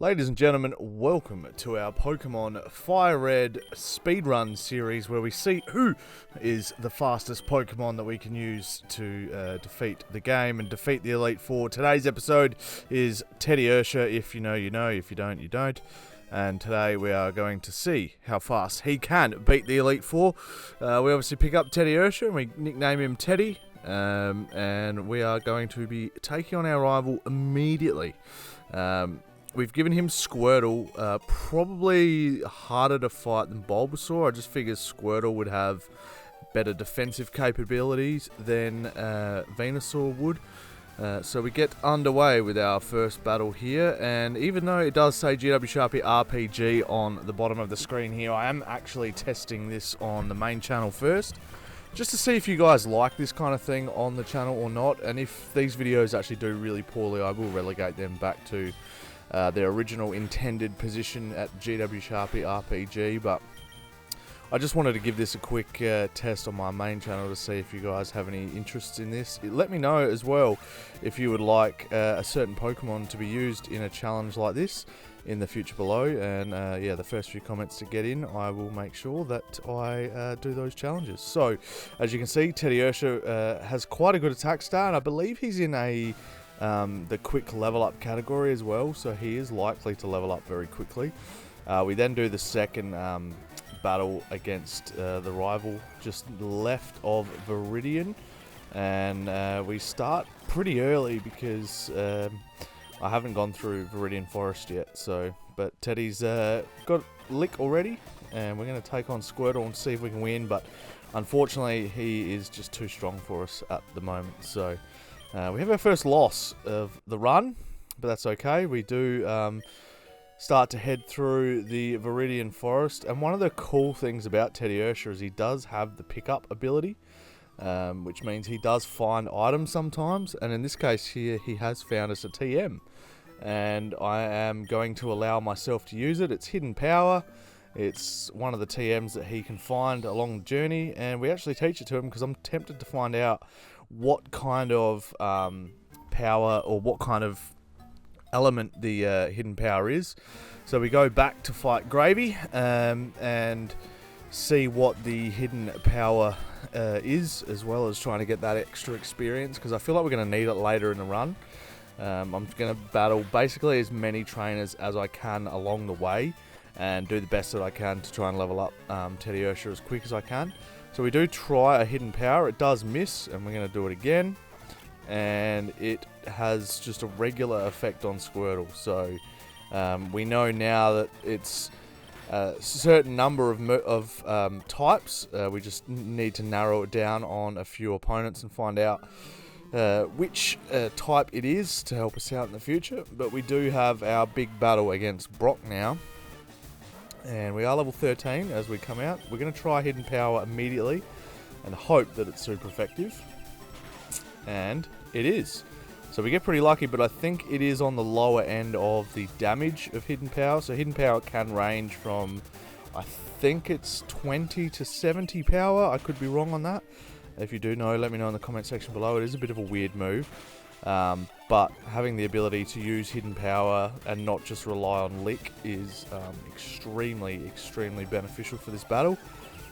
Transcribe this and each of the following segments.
Ladies and gentlemen, welcome to our Pokemon Fire Red speedrun series where we see who is the fastest Pokemon that we can use to defeat the game and defeat the Elite Four. Today's episode is Teddiursa. If you know, you know. If you don't, you don't. And today we are going to see how fast he can beat the Elite Four. We obviously pick up Teddiursa and we nickname him Teddy. And we are going to be taking on our rival immediately. We've given him Squirtle, probably harder to fight than Bulbasaur. I just figured Squirtle would have better defensive capabilities than Venusaur would. So we get underway with our first battle here, and even though it does say GWSharpy RPG on the bottom of the screen here, I am actually testing this on the main channel first, just to see if you guys like this kind of thing on the channel or not, and if these videos actually do really poorly, I will relegate them back to their original intended position at GWSharpy RPG, but I just wanted to give this a quick test on my main channel to see if you guys have any interests in this. Let me know as well if you would like a certain Pokemon to be used in a challenge like this in the future below, and yeah, the first few comments to get in, I will make sure that I do those challenges. So, as you can see, Teddiursa has quite a good attack start, and I believe he's in the quick level up category as well, so he is likely to level up very quickly. We then do the second battle against the rival just left of Viridian, and we start pretty early because I haven't gone through Viridian Forest yet, but Teddy's got Lick already, and we're going to take on Squirtle and see if we can win, but unfortunately he is just too strong for us at the moment, so we have our first loss of the run, but that's okay. We do start to head through the Viridian Forest, and one of the cool things about Teddiursa is he does have the pickup ability, which means he does find items sometimes, and in this case here he has found us a TM, and I am going to allow myself to use it. It's Hidden Power. It's one of the TMs that he can find along the journey, and we actually teach it to him because I'm tempted to find out what kind of power or what kind of element the hidden power is. So we go back to fight Gravy and see what the hidden power is, as well as trying to get that extra experience, because I feel like we're going to need it later in the run. I'm going to battle basically as many trainers as I can along the way and do the best that I can to try and level up Teddiursa as quick as I can. So we do try a hidden power. It does miss, and we're going to do it again, and it has just a regular effect on Squirtle. So we know now that it's a certain number of types. We just need to narrow it down on a few opponents and find out which type it is to help us out in the future. But we do have our big battle against Brock now, and we are level 13 as we come out. We're going to try Hidden Power immediately and hope that it's super effective. And it is. So we get pretty lucky, but I think it is on the lower end of the damage of Hidden Power. So Hidden Power can range from, I think it's 20 to 70 power. I could be wrong on that. If you do know, let me know in the comment section below. It is a bit of a weird move. But having the ability to use Hidden Power and not just rely on Lick is extremely beneficial for this battle.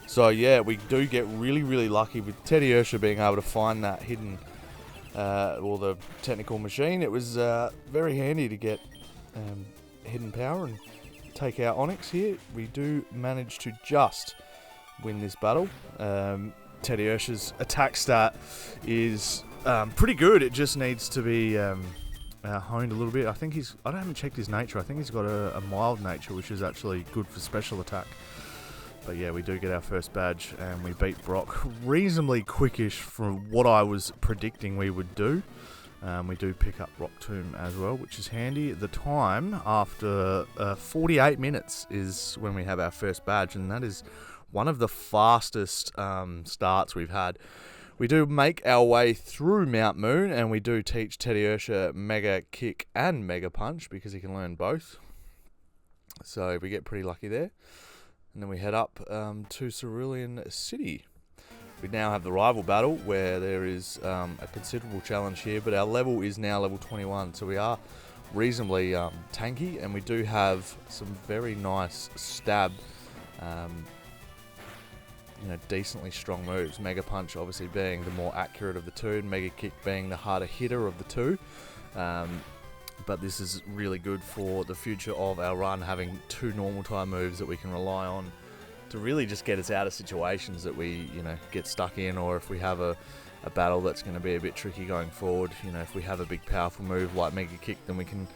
So yeah, we do get really lucky with Teddiursa being able to find that hidden, or the technical machine. It was very handy to get Hidden Power and take out Onix here. We do manage to just win this battle. Teddiursa's attack stat is pretty good. It just needs to be honed a little bit. I think I haven't checked his nature. I think he's got a mild nature, which is actually good for special attack. But yeah, we do get our first badge, and we beat Brock reasonably quickish from what I was predicting we would do. We do pick up Rock Tomb as well, which is handy. The time, after 48 minutes, is when we have our first badge, and that is one of the fastest starts we've had. We do make our way through Mount Moon, and we do teach Teddiursa Mega Kick and Mega Punch, because he can learn both. So we get pretty lucky there. And then we head up to Cerulean City. We now have the rival battle, where there is a considerable challenge here, but our level is now level 21, so we are reasonably tanky, and we do have some very nice stab, decently strong moves. Mega Punch obviously being the more accurate of the two, and Mega Kick being the harder hitter of the two. But this is really good for the future of our run, having two normal time moves that we can rely on to really just get us out of situations that we, get stuck in, or if we have a battle that's going to be a bit tricky going forward. If we have a big powerful move like Mega Kick, then we can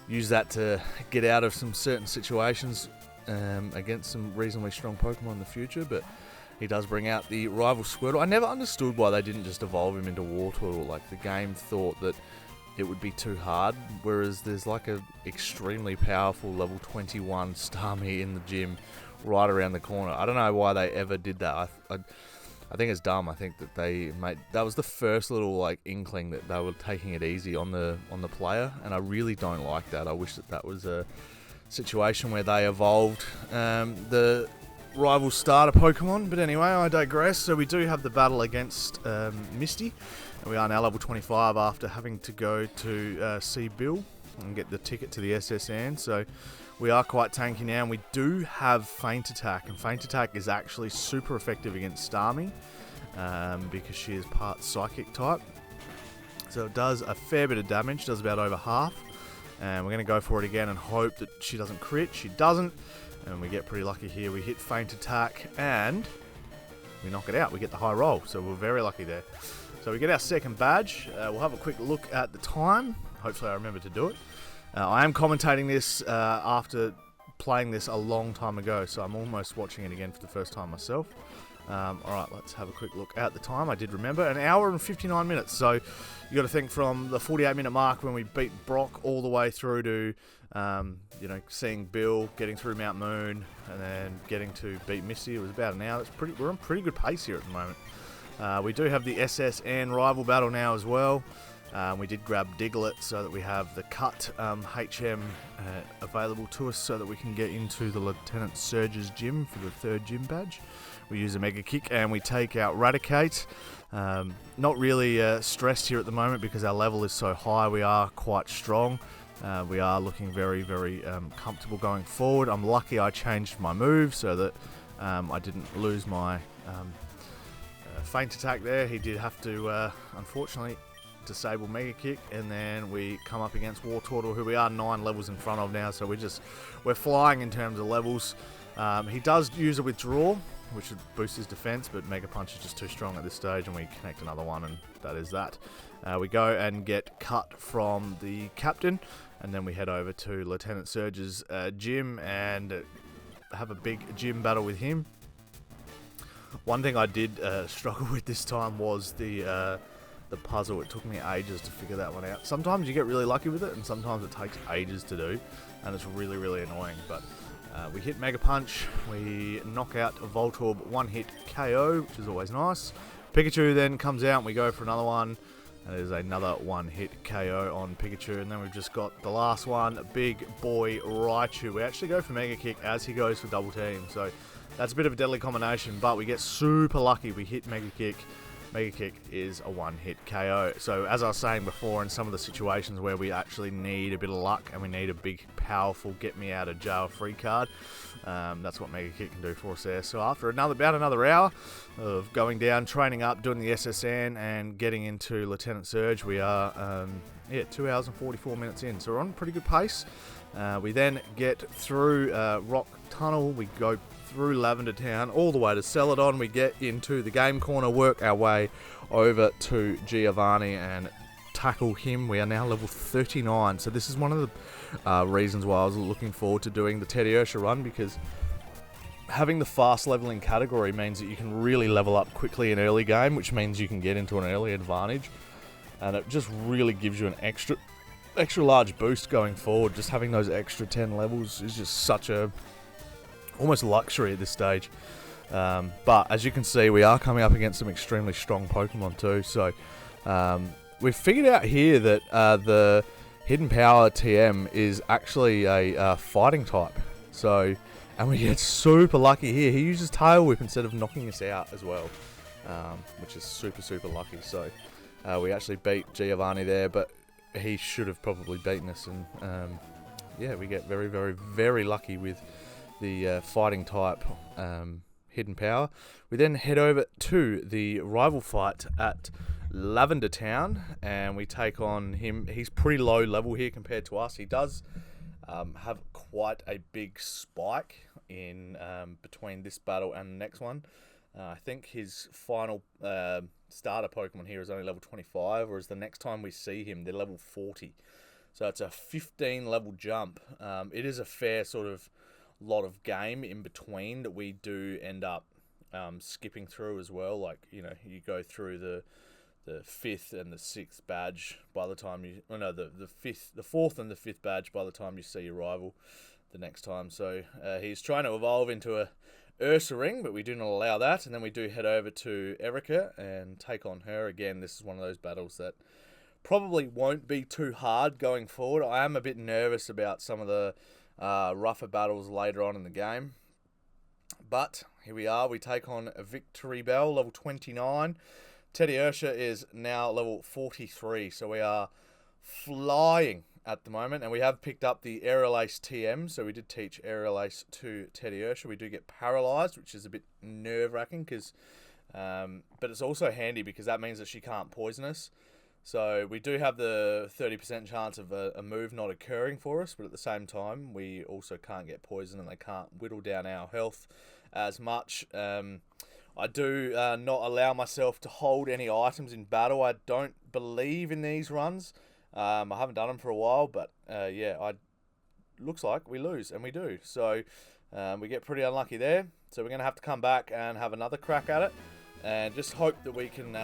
use that to get out of some certain situations against some reasonably strong Pokemon in the future. But he does bring out the rival Squirtle. I never understood why they didn't just evolve him into Wartortle. Like, the game thought that it would be too hard, whereas there's like a extremely powerful level 21 Starmie in the gym right around the corner. I don't know why they ever did that. I think it's dumb. I think that that was the first little like inkling that they were taking it easy on the player, and I really don't like that. I wish that was a situation where they evolved the rival starter Pokemon. But anyway, I digress. So we do have the battle against Misty, and we are now level 25 after having to go to see Bill and get the ticket to the SSN. So we are quite tanky now, and we do have Feint Attack, and Feint Attack is actually super effective against Starmie because she is part Psychic type. So it does a fair bit of damage, does about over half, and we're going to go for it again and hope that she doesn't crit. She doesn't, and we get pretty lucky here. We hit Feint Attack and we knock it out. We get the high roll, so we're very lucky there. So we get our second badge. We'll have a quick look at the time. Hopefully I remember to do it. I am commentating this after playing this a long time ago, so I'm almost watching it again for the first time myself. Alright, let's have a quick look at the time. I did remember, an hour and 59 minutes. So you got to think from the 48-minute mark when we beat Brock all the way through to, seeing Bill, getting through Mount Moon, and then getting to beat Misty. It was about an hour. We're on pretty good pace here at the moment. We do have the SSN rival battle now as well. We did grab Diglett so that we have the cut HM available to us so that we can get into the Lieutenant Surge's gym for the third gym badge. We use a Mega Kick and we take out Raticate. Not really stressed here at the moment because our level is so high. We are quite strong. We are looking very, very comfortable going forward. I'm lucky I changed my move so that I didn't lose my Feint Attack there. He did have to, unfortunately, disable Mega Kick, and then we come up against Wartortle, who we are 9 levels in front of now, so we're flying in terms of levels. He does use a withdraw, which would boost his defense, but Mega Punch is just too strong at this stage, and we connect another one, and that is that. We go and get cut from the captain, and then we head over to Lieutenant Surge's gym and have a big gym battle with him. One thing I did struggle with this time was the puzzle. It took me ages to figure that one out. Sometimes you get really lucky with it, and sometimes it takes ages to do, and it's really, really annoying. But we hit Mega Punch, we knock out a Voltorb, one-hit KO, which is always nice. Pikachu then comes out, and we go for another one, and there's another one-hit KO on Pikachu, and then we've just got the last one, big boy Raichu. We actually go for Mega Kick as he goes for Double Team, so that's a bit of a deadly combination, but we get super lucky. We hit Mega Kick. Mega Kick is a one-hit KO. So as I was saying before, in some of the situations where we actually need a bit of luck and we need a big, powerful get-me-out-of-jail-free card, that's what Mega Kick can do for us there. So after about another hour of going down, training up, doing the SSN, and getting into Lieutenant Surge, we are 2 hours and 44 minutes in. So we're on a pretty good pace. We then get through Rock Tunnel. We go through Lavender Town all the way to Celadon. We get into the game corner, work our way over to Giovanni and tackle him. We are now level 39, so this is one of the reasons why I was looking forward to doing the Teddiursa run, because having the fast leveling category means that you can really level up quickly in early game, which means you can get into an early advantage, and it just really gives you an extra large boost going forward. Just having those extra 10 levels is just such a almost luxury at this stage. But as you can see, we are coming up against some extremely strong Pokemon too. So we've figured out here that the Hidden Power TM is actually a fighting type. So, and we get super lucky here. He uses Tail Whip instead of knocking us out as well, which is super, super lucky. So we actually beat Giovanni there, but he should have probably beaten us, and yeah, we get very, very, very lucky with the fighting type hidden power. We then head over to the rival fight at Lavender Town, and we take on him. He's pretty low level here compared to us. He does have quite a big spike in between this battle and the next one. I think his final starter Pokemon here is only level 25, whereas the next time we see him, they're level 40. So it's a 15 level jump. It is a fair sort of lot of game in between that we do end up skipping through as well. Like, you know, you go through the 5th and the 6th badge by the time you... Oh no, the 4th and the 5th badge by the time you see your rival the next time. So he's trying to evolve into a Ursaring, but we do not allow that. And then we do head over to Erica and take on her. Again, this is one of those battles that probably won't be too hard going forward. I am a bit nervous about some of the rougher battles later on in the game. But here we are. We take on a Victory Bell, level 29. Teddiursa is now level 43. So we are flying at the moment. And we have picked up the Aerial Ace TM. So we did teach Aerial Ace to Teddiursa. We do get paralyzed, which is a bit nerve-wracking. But it's also handy because that means that she can't poison us. So we do have the 30% chance of a move not occurring for us, but at the same time, we also can't get poisoned and they can't whittle down our health as much. I do not allow myself to hold any items in battle. I don't believe in these runs. I haven't done them for a while, but yeah, looks like we lose, and we do. So we get pretty unlucky there. So we're going to have to come back and have another crack at it, and just hope that we can,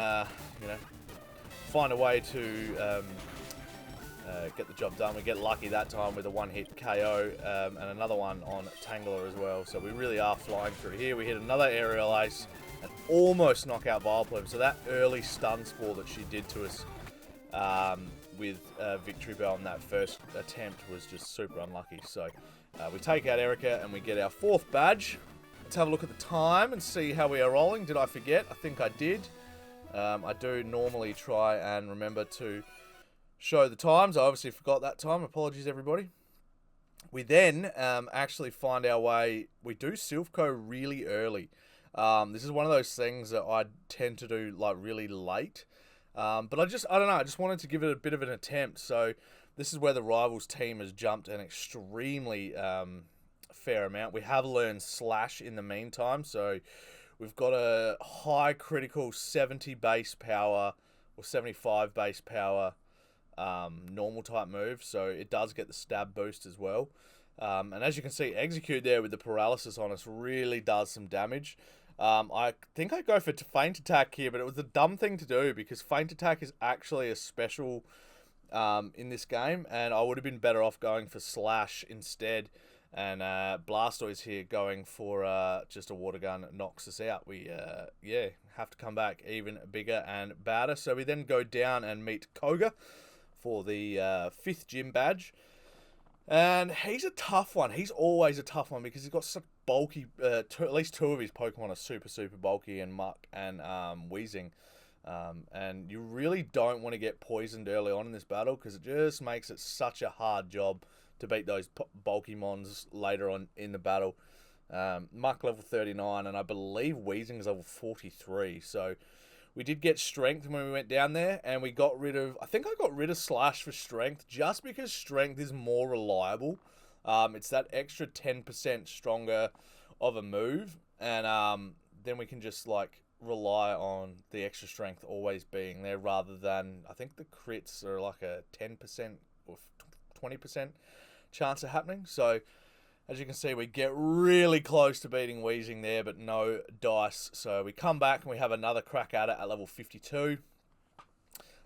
find a way to get the job done. We get lucky that time with a one-hit KO and another one on Tangler as well. So we really are flying through here. We hit another Aerial Ace and almost knock out Vileplume. So that early stun spore that she did to us with Victory Bell on that first attempt was just super unlucky. So we take out Erica and we get our 4th badge. Let's have a look at the time and see how we are rolling. Did I forget? I think I did. I do normally try and remember to show the times. I obviously forgot that time. Apologies, everybody. We then actually find our way. We do Silphco really early. This is one of those things that I tend to do like really late. But I don't know. I just wanted to give it a bit of an attempt. So this is where the Rivals team has jumped an extremely fair amount. We have learned Slash in the meantime. So we've got a high critical 70 base power or 75 base power normal type move. So it does get the stab boost as well. And as you can see, Execute there with the paralysis on us really does some damage. I think I go for Feint Attack here, but it was a dumb thing to do because Feint Attack is actually a special in this game. And I would have been better off going for Slash instead. And Blastoise here going for just a water gun knocks us out. We, have to come back even bigger and badder. So we then go down and meet Koga for the 5th gym badge. And he's a tough one. He's always a tough one because he's got such bulky... at least 2 of his Pokemon are super, super bulky, and Muck and Weezing. And you really don't want to get poisoned early on in this battle because it just makes it such a hard job to beat those bulky mons later on in the battle. Muck level 39, and I believe Weezing is level 43. So we did get strength when we went down there, and we got rid of... I think I got rid of Slash for strength just because strength is more reliable. It's that extra 10% stronger of a move, and then we can just like rely on the extra strength always being there rather than... I think the crits are like a 10% or 20% chance of happening. So as you can see, we get really close to beating Weezing there, but no dice. So we come back and we have another crack at it at level 52.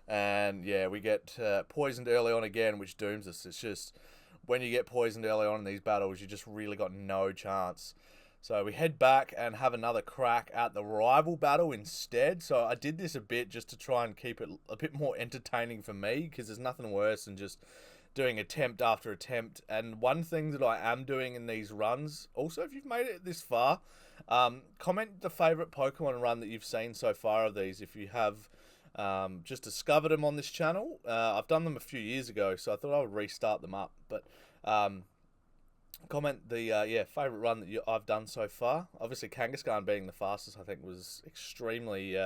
And yeah, we get poisoned early on again, which dooms us. It's just when you get poisoned early on in these battles, you just really got no chance. So we head back and have another crack at the rival battle instead. So I did this a bit just to try and keep it a bit more entertaining for me, because there's nothing worse than just doing attempt after attempt. And one thing that I am doing in these runs, also if you've made it this far, comment the favourite Pokemon run that you've seen so far of these. If you have Just discovered them on this channel. I've done them a few years ago, so I thought I would restart them up. But comment the favourite run that I've done so far. Obviously, Kangaskhan being the fastest, I think, was extremely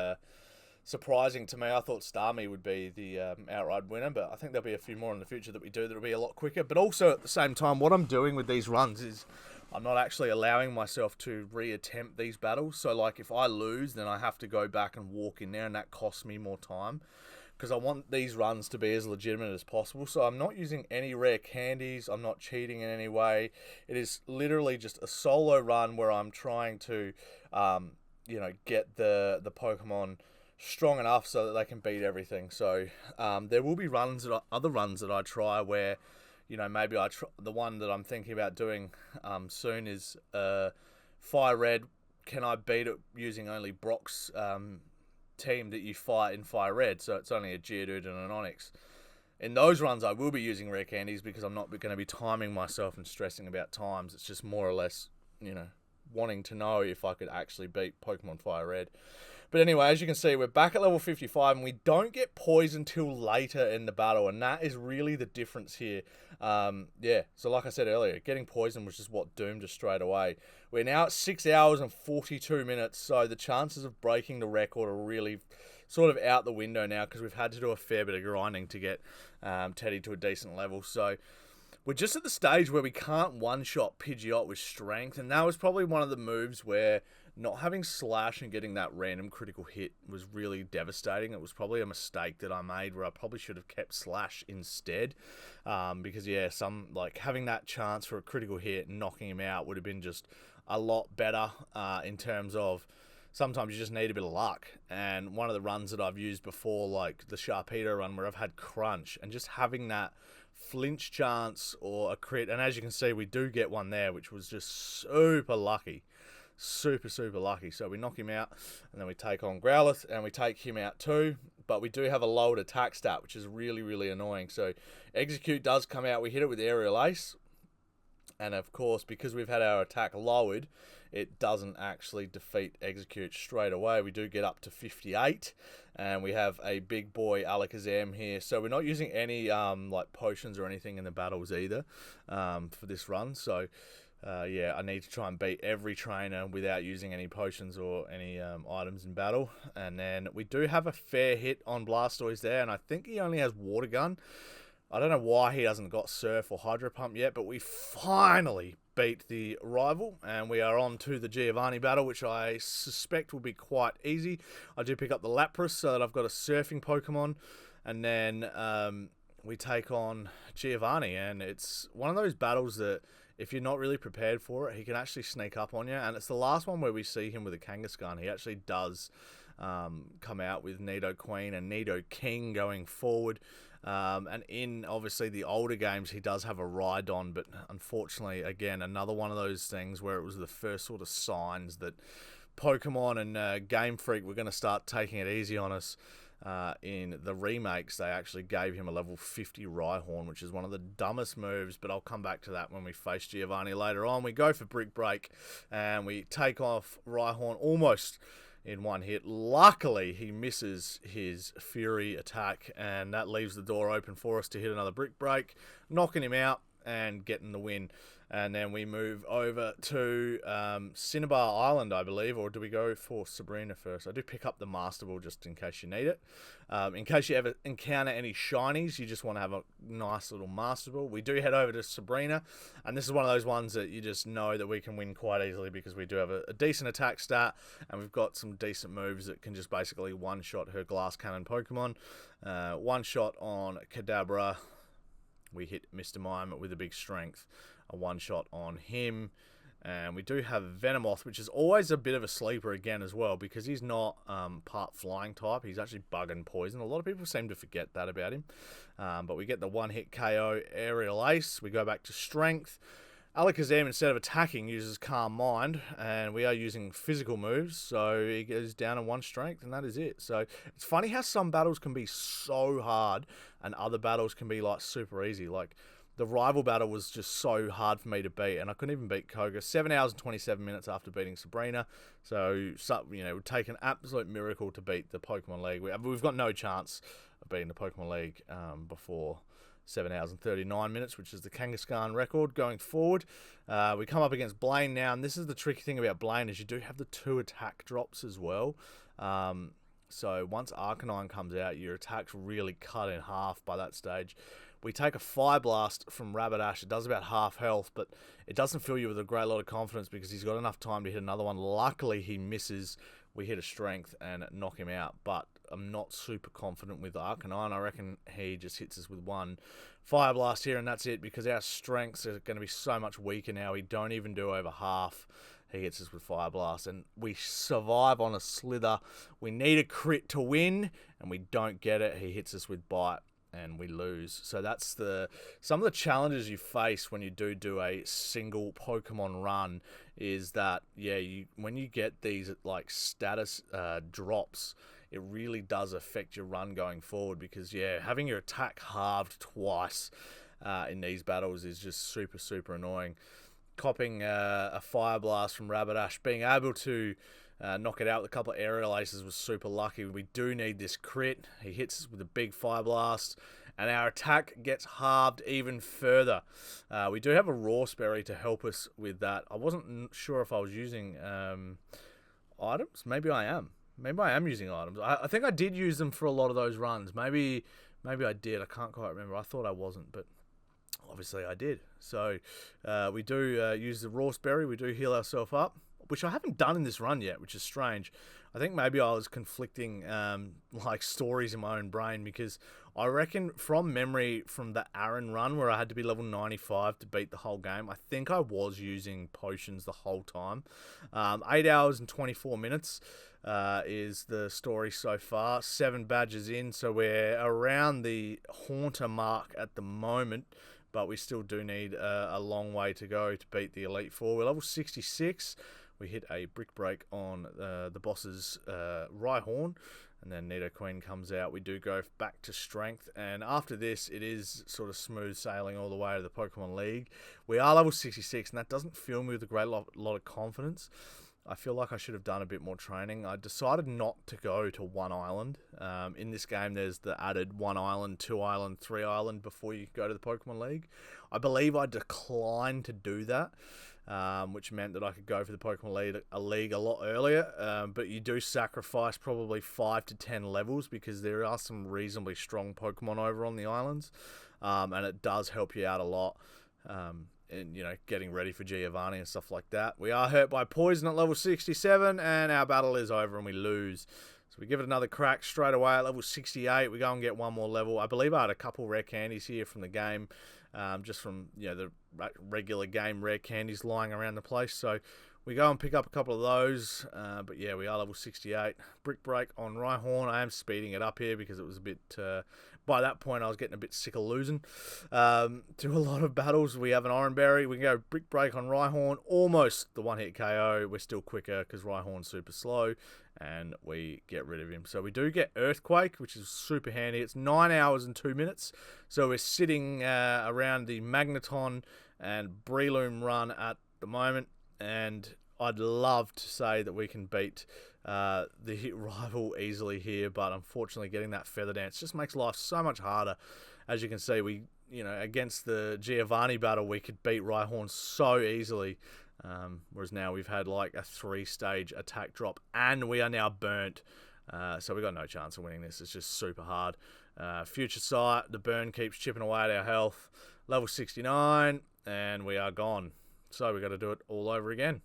surprising to me. I thought Starmie would be the outright winner, but I think there'll be a few more in the future that we do that'll be a lot quicker. But also at the same time, what I'm doing with these runs is I'm not actually allowing myself to reattempt these battles. So like if I lose, then I have to go back and walk in there, and that costs me more time because I want these runs to be as legitimate as possible. So I'm not using any rare candies. I'm not cheating in any way. It is literally just a solo run where I'm trying to, get the Pokemon strong enough so that they can beat everything. So there will be other runs that I try where, maybe the one that I'm thinking about doing soon is Fire Red. Can I beat it using only Brock's team that you fight in Fire Red? So it's only a Geodude and an Onix. In those runs, I will be using rare candies because I'm not going to be timing myself and stressing about times. It's just more or less, wanting to know if I could actually beat Pokemon Fire Red. But anyway, as you can see, we're back at level 55, and we don't get poisoned till later in the battle, and that is really the difference here. So like I said earlier, getting poisoned was just what doomed us straight away. We're now at 6 hours and 42 minutes, so the chances of breaking the record are really sort of out the window now because we've had to do a fair bit of grinding to get Teddy to a decent level. So we're just at the stage where we can't one-shot Pidgeot with strength, and that was probably one of the moves where not having Slash and getting that random critical hit was really devastating. It was probably a mistake that I made where I probably should have kept Slash instead, because having that chance for a critical hit and knocking him out would have been just a lot better in terms of sometimes you just need a bit of luck. And one of the runs that I've used before, like the Sharpedo run where I've had Crunch, and just having that flinch chance or a crit, and as you can see we do get one there, which was just super lucky. Super lucky. So we knock him out, and then we take on Growlithe, and we take him out too, but we do have a lowered attack stat, which is really annoying. So Execute does come out, we hit it with Aerial Ace, and of course because we've had our attack lowered, it doesn't actually defeat Execute straight away. We do get up to 58, and we have a big boy Alakazam here. So we're not using any potions or anything in the battles either for this run. So I need to try and beat every trainer without using any potions or any items in battle. And then we do have a fair hit on Blastoise there, and I think he only has Water Gun. I don't know why he hasn't got Surf or Hydro Pump yet, but we finally beat the rival, and we are on to the Giovanni battle, which I suspect will be quite easy. I do pick up the Lapras so that I've got a surfing Pokemon, and then we take on Giovanni, and it's one of those battles that if you're not really prepared for it, he can actually sneak up on you, and it's the last one where we see him with a Kangaskhan. He actually does come out with Nidoqueen and Nidoking going forward. And in, obviously, the older games, he does have a Rhydon, but unfortunately, again, another one of those things where it was the first sort of signs that Pokemon and Game Freak were going to start taking it easy on us. In the remakes, they actually gave him a level 50 Rhyhorn, which is one of the dumbest moves, but I'll come back to that when we face Giovanni later on. We go for Brick Break, and we take off Rhyhorn almost in one hit. Luckily, he misses his Fury attack, and that leaves the door open for us to hit another Brick Break, knocking him out and getting the win. And then we move over to Cinnabar Island, I believe, or do we go for Sabrina first? I do pick up the Master Ball just in case you need it. In case you ever encounter any shinies, you just want to have a nice little Master Ball. We do head over to Sabrina, and this is one of those ones that you just know that we can win quite easily because we do have a decent attack stat, and we've got some decent moves that can just basically one-shot her Glass Cannon Pokemon. One shot on Kadabra. We hit Mr. Mime with a big strength. A one-shot on him. And we do have Venomoth, which is always a bit of a sleeper again as well, because he's not part flying type. He's actually bug and poison. A lot of people seem to forget that about him. But we get the one-hit KO Aerial Ace. We go back to strength. Alakazam, instead of attacking, uses Calm Mind, and we are using physical moves, so he goes down in one strength, and that is it. So it's funny how some battles can be so hard, and other battles can be like super easy. Like the rival battle was just so hard for me to beat, and I couldn't even beat Koga. 7 hours and 27 minutes after beating Sabrina. So it would take an absolute miracle to beat the Pokemon League. We've got no chance of beating the Pokemon League before 7 hours and 39 minutes, which is the Kangaskhan record going forward. We come up against Blaine now, and this is the tricky thing about Blaine is you do have the 2 attack drops as well. So once Arcanine comes out, your attack's really cut in half by that stage. We take a Fire Blast from Rapidash. It does about half health, but it doesn't fill you with a great lot of confidence because he's got enough time to hit another one. Luckily, he misses. We hit a Strength and knock him out, but I'm not super confident with Arcanine. I reckon he just hits us with 1 Fire Blast here, and that's it, because our Strengths are going to be so much weaker now. We don't even do over half. He hits us with Fire Blast, and we survive on a Slither. We need a crit to win, and we don't get it. He hits us with Bite, and we lose. So that's some of the challenges you face when you do a single Pokemon run is that, when you get these like status drops, it really does affect your run going forward because, having your attack halved twice in these battles is just super, super annoying. Copping a Fire Blast from Rapidash, being able to knock it out with a couple of Aerial Aces was super lucky. We do need this crit. He hits us with a big Fire Blast, and our attack gets halved even further. We do have a Rawsberry to help us with that. I wasn't sure if I was using items. Maybe I am. Maybe I am using items. I think I did use them for a lot of those runs. Maybe I did. I can't quite remember. I thought I wasn't, but obviously I did. So we do use the Rawsberry. We do heal ourselves up, which I haven't done in this run yet, which is strange. I think maybe I was conflicting stories in my own brain because I reckon from memory from the Aaron run where I had to be level 95 to beat the whole game, I think I was using potions the whole time. 8 hours and 24 minutes is the story so far. 7 badges in, so we're around the Haunter mark at the moment, but we still do need a long way to go to beat the Elite Four. We're level 66. We hit a Brick Break on the boss's Rhyhorn, and then Nidoqueen comes out. We do go back to Strength, and after this, it is sort of smooth sailing all the way to the Pokemon League. We are level 66, and that doesn't fill me with a great lot of confidence. I feel like I should have done a bit more training. I decided not to go to 1 island. In this game, there's the added 1 island, 2 island, 3 island before you go to the Pokemon League. I believe I declined to do that, which meant that I could go for the Pokemon League a lot earlier. But you do sacrifice probably 5 to 10 levels because there are some reasonably strong Pokemon over on the islands, and it does help you out a lot. And getting ready for Giovanni and stuff like that. We are hurt by poison at level 67, and our battle is over and we lose. So we give it another crack straight away at level 68. We go and get 1 more level. I believe I had a couple rare candies here from the game, just from the regular game rare candies lying around the place. So we go and pick up a couple of those. But we are level 68. Brick Break on Rhyhorn. I am speeding it up here because it was a bit... by that point, I was getting a bit sick of losing to a lot of battles. We have an Oran Berry. We can go Brick Break on Rhyhorn. Almost the one-hit KO. We're still quicker because Rhyhorn's super slow, and we get rid of him. So we do get Earthquake, which is super handy. It's 9 hours and 2 minutes. So we're sitting around the Magneton and Breloom run at the moment, and I'd love to say that we can beat the hit rival easily here, but unfortunately getting that Feather Dance just makes life so much harder. As you can see, we against the Giovanni battle, we could beat Rhyhorn so easily, whereas now we've had like a 3-stage attack drop, and we are now burnt. So we got no chance of winning this. It's just super hard. Future Sight, the burn keeps chipping away at our health. Level 69, and we are gone. So we got to do it all over again.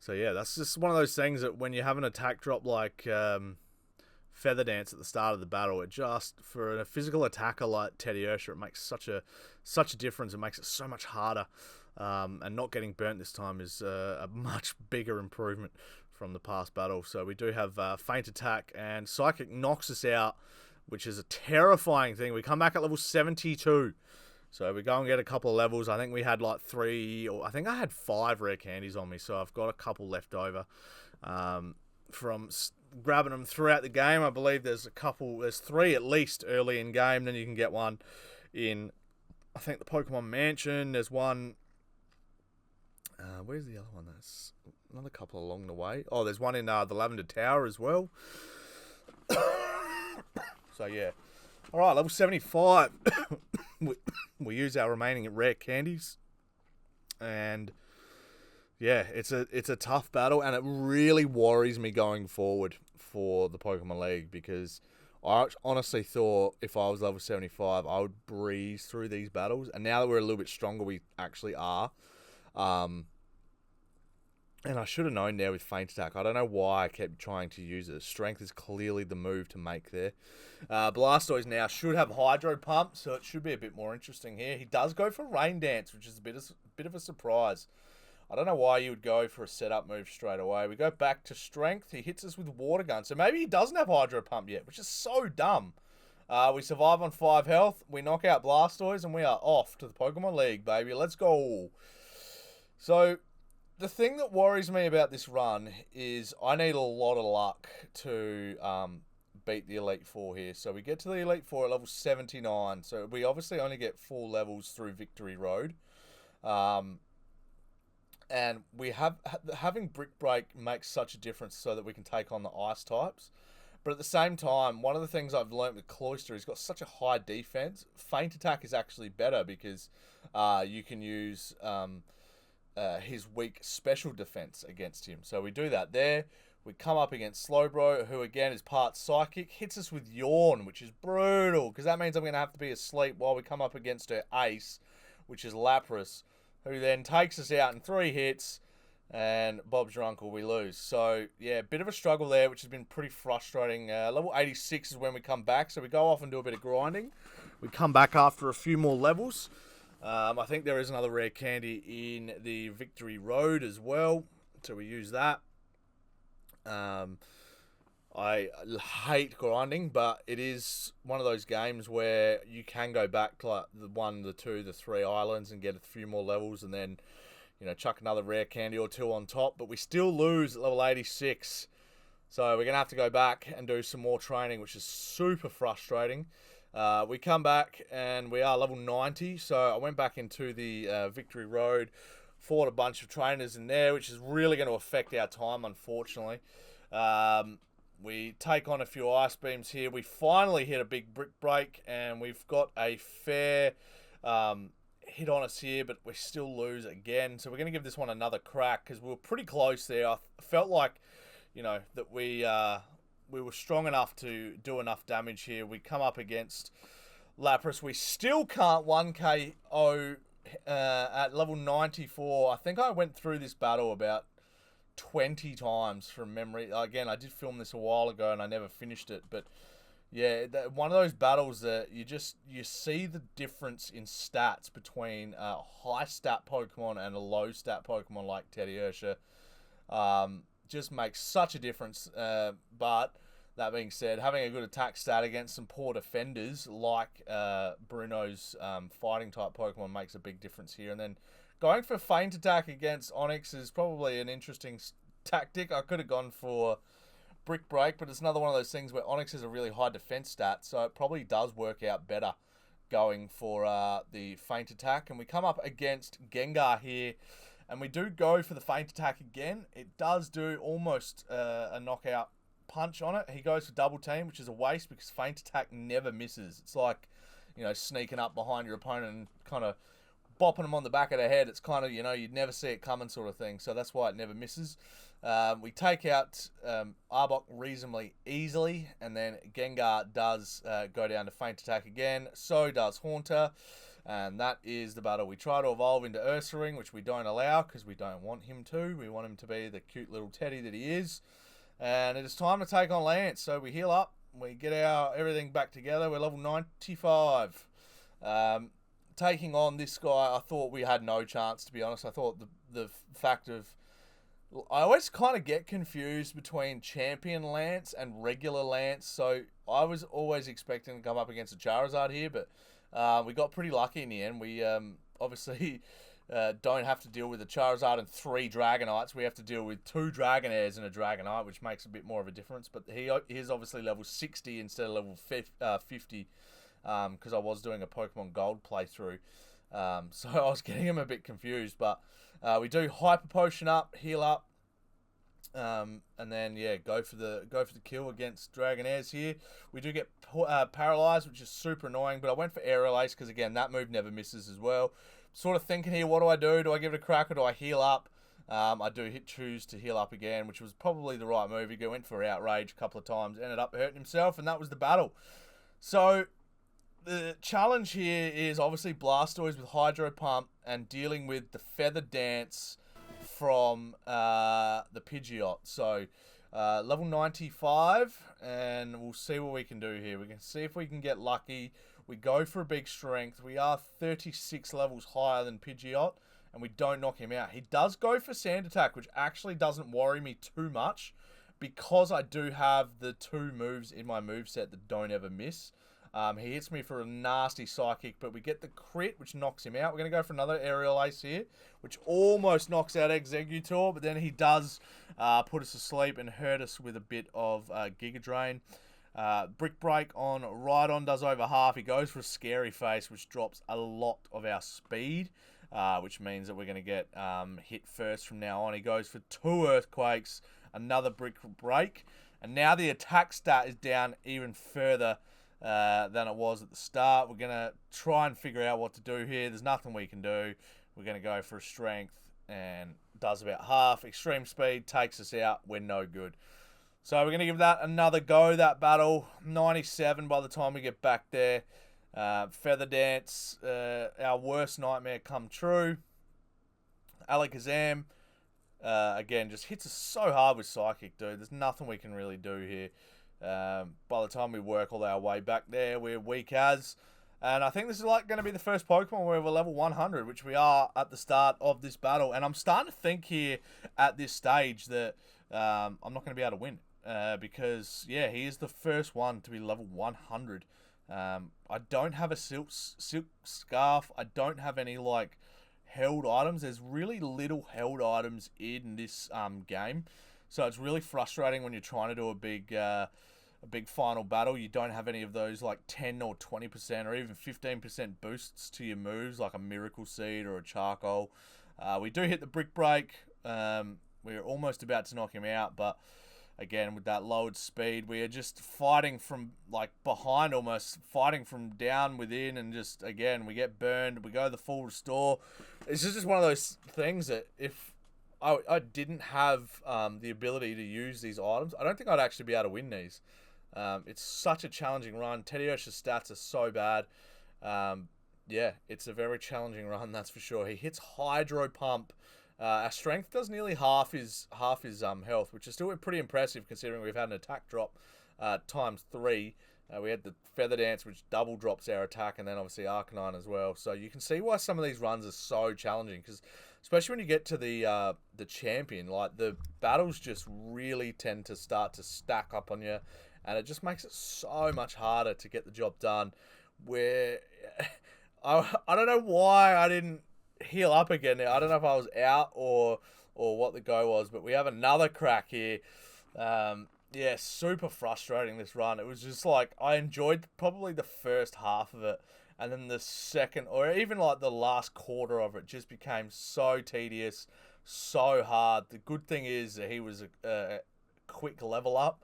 So that's just one of those things that when you have an attack drop like Feather Dance at the start of the battle, it just, for a physical attacker like Teddiursa, it makes such a difference. It makes it so much harder. And not getting burnt this time is a much bigger improvement from the past battle. So we do have Feint Attack, and Psychic knocks us out, which is a terrifying thing. We come back at level 72. So we go and get a couple of levels. I think we had like 3, or I think I had 5 rare candies on me, so I've got a couple left over from grabbing them throughout the game. I believe there's 3 at least early in game, then you can get one in I think the Pokemon Mansion. There's one. Where's the other one? There's another couple along the way. Oh, there's one in the Lavender Tower as well. So yeah. All right, level 75. we use our remaining rare candies, and yeah, it's a tough battle, and it really worries me going forward for the Pokemon League, because I honestly thought if I was level 75, I would breeze through these battles, and now that we're a little bit stronger, we actually are. And I should have known there with Feint Attack. I don't know why I kept trying to use it. Strength is clearly the move to make there. Blastoise now should have Hydro Pump, so it should be a bit more interesting here. He does go for Rain Dance, which is a bit of a surprise. I don't know why you would go for a setup move straight away. We go back to Strength. He hits us with Water Gun, so maybe he doesn't have Hydro Pump yet, which is so dumb. We survive on 5 health. We knock out Blastoise, and we are off to the Pokemon League, baby. Let's go. So the thing that worries me about this run is I need a lot of luck to beat the Elite Four here. So we get to the Elite Four at level 79. So we obviously only get 4 levels through Victory Road. And we having Brick Break makes such a difference so that we can take on the Ice types. But at the same time, one of the things I've learnt with Cloyster, he's got such a high defense. Feint Attack is actually better because you can use his weak special defense against him. So we do that there. We come up against Slowbro, who again is part psychic, hits us with Yawn, which is brutal, because that means I'm going to have to be asleep while we come up against her ace, which is Lapras, who then takes us out in 3 hits, and Bob's your uncle, we lose. So yeah, bit of a struggle there, which has been pretty frustrating. Level 86 is when we come back, so we go off and do a bit of grinding. We come back after a few more levels. I think there is another rare candy in the Victory Road as well, so we use that. I hate grinding, but it is one of those games where you can go back to like the 1, the 2, the 3 islands and get a few more levels, and then chuck another rare candy or 2 on top. But we still lose at level 86, so we're gonna have to go back and do some more training, which is super frustrating. We come back and we are level 90, so I went back into the Victory Road, fought a bunch of trainers in there, which is really going to affect our time, unfortunately. We take on a few Ice Beams here. We finally hit a big Brick Break, and we've got a fair hit on us here, but we still lose again. So we're going to give this one another crack, because we were pretty close there. I felt like, that we were strong enough to do enough damage here. We come up against Lapras. We still can't 1KO at level 94. I think I went through this battle about 20 times from memory. Again, I did film this a while ago and I never finished it. But yeah, one of those battles that you see the difference in stats between a high stat Pokemon and a low stat Pokemon like Teddiursa. Just makes such a difference. But that being said, having a good attack stat against some poor defenders like Bruno's fighting type Pokemon makes a big difference here. And then going for Feint Attack against Onix is probably an interesting tactic. I could have gone for Brick Break, but it's another one of those things where Onix has a really high defense stat, so it probably does work out better going for the Feint Attack. And we come up against Gengar here, and we do go for the Feint Attack again. It does do almost a knockout punch on it. He goes for Double Team, which is a waste because Feint Attack never misses. It's like, sneaking up behind your opponent and kind of bopping them on the back of the head. It's kind of, you'd never see it coming sort of thing. So that's why it never misses. We take out Arbok reasonably easily, and then Gengar does go down to Feint Attack again. So does Haunter. And that is the battle. We try to evolve into Ursaring, which we don't allow because we don't want him to. We want him to be the cute little teddy that he is. And it is time to take on Lance. So we heal up. We get our everything back together. We're level 95. Taking on this guy, I thought we had no chance, to be honest. I thought the fact of... I always kind of get confused between Champion Lance and regular Lance. So I was always expecting to come up against a Charizard here, but we got pretty lucky in the end. We obviously don't have to deal with a Charizard and 3 Dragonites. We have to deal with 2 Dragonairs and a Dragonite, which makes a bit more of a difference. But he is obviously level 60 instead of level 50. because I was doing a Pokemon Gold playthrough. So I was getting him a bit confused. But we do Hyper Potion up, heal up. And then go for the kill against Dragonairs here. We do get paralyzed, which is super annoying, but I went for Aerial Ace because again that move never misses as well. Sort of thinking here, what do I do? Do I give it a crack or do I heal up? I do choose to heal up again, which was probably the right move. He went for Outrage a couple of times, ended up hurting himself, and that was the battle. So the challenge here is obviously Blastoise with Hydro Pump and dealing with the Feather Dance from the Pidgeot. So level 95, and we'll see what we can do here. We can see if we can get lucky. We go for a big strength. We are 36 levels higher than Pidgeot, and we don't knock him out. He does go for Sand Attack, which actually doesn't worry me too much because I do have the 2 moves in my moveset that don't ever miss. He hits me for a nasty Psychic, but we get the crit, which knocks him out. We're going to go for another Aerial Ace here, which almost knocks out Exeggutor, but then he does put us to sleep and hurt us with a bit of Giga Drain. Brick Break on Rhydon does over half. He goes for a Scary Face, which drops a lot of our speed, which means that we're going to get hit first from now on. He goes for 2 Earthquakes, another Brick Break, and now the attack stat is down even further than it was at the start. We're going to try and figure out what to do here. There's nothing we can do. We're going to go for a Strength, and does about half. Extreme Speed takes us out. We're no good. So we're going to give that another go, that battle. 97 by the time we get back there. Feather Dance, our worst nightmare come true. Alakazam, again, just hits us so hard with Psychic, dude. There's nothing we can really do here. By the time we work all our way back there, we're weak as. And I think this is like going to be the first Pokemon where we're level 100, which we are at the start of this battle. And I'm starting to think here at this stage that I'm not going to be able to win. Because, he is the first one to be level 100. I don't have a silk scarf. I don't have any, held items. There's really little held items in this game. So it's really frustrating when you're trying to do a big final battle. You don't have any of those 10 or 20% or even 15% boosts to your moves, like a Miracle Seed or a Charcoal. We do hit the Brick Break. We're almost about to knock him out, but again, with that lowered speed, we are just fighting from behind, almost fighting from down within, and just again we get burned. We go the full restore. It's just one of those things that if I didn't have the ability to use these items, I don't think I'd actually be able to win these. It's such a challenging run. Teddiursa's stats are so bad. It's a very challenging run, that's for sure. He hits Hydro Pump. Our strength does nearly half his health, which is still pretty impressive considering we've had an attack drop times 3. We had the Feather Dance, which double drops our attack, and then obviously Arcanine as well. So you can see why some of these runs are so challenging, because especially when you get to the champion, the battles just really tend to start to stack up on you, and it just makes it so much harder to get the job done. Where I don't know why I didn't heal up again. I don't know if I was out or what the go was, but we have another crack here. Super frustrating, this run. It was just I enjoyed probably the first half of it, and then the second, or even the last quarter of it, just became so tedious, so hard. The good thing is that he was a quick level up,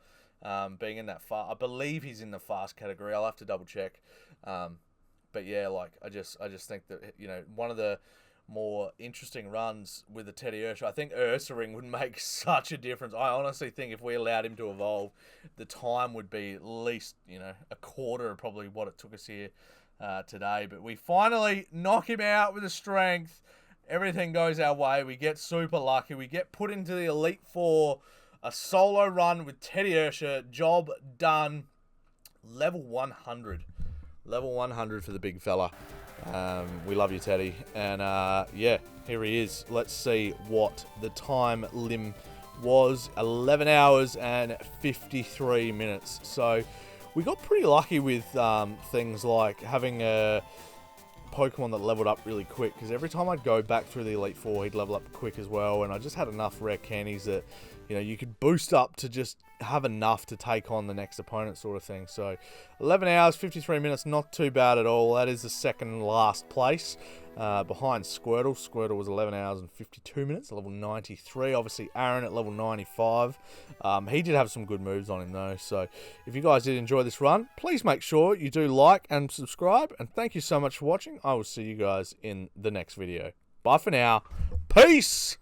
being in that I believe he's in the fast category. I'll have to double check. But yeah, I just think that, one of the more interesting runs with the Teddiursa, I think Ursaring would make such a difference. I honestly think if we allowed him to evolve, the time would be at least, a quarter of probably what it took us here today. But we finally knock him out with a strength. Everything goes our way. We get super lucky. We get put into the Elite Four. A solo run with Teddiursa. Job done. Level 100. Level 100 for the big fella. We love you, Teddy. And here he is. Let's see what the time lim was. 11 hours and 53 minutes. So we got pretty lucky with things like having a Pokemon that leveled up really quick, because every time I'd go back through the Elite Four, he'd level up quick as well, and I just had enough rare candies that you know, you could boost up to just have enough to take on the next opponent sort of thing. So 11 hours, 53 minutes, not too bad at all. That is the second last place. Behind Squirtle. Squirtle was 11 hours and 52 minutes, level 93. Obviously, Aaron at level 95. He did have some good moves on him, though. So, if you guys did enjoy this run, please make sure you do like and subscribe. And thank you so much for watching. I will see you guys in the next video. Bye for now. Peace!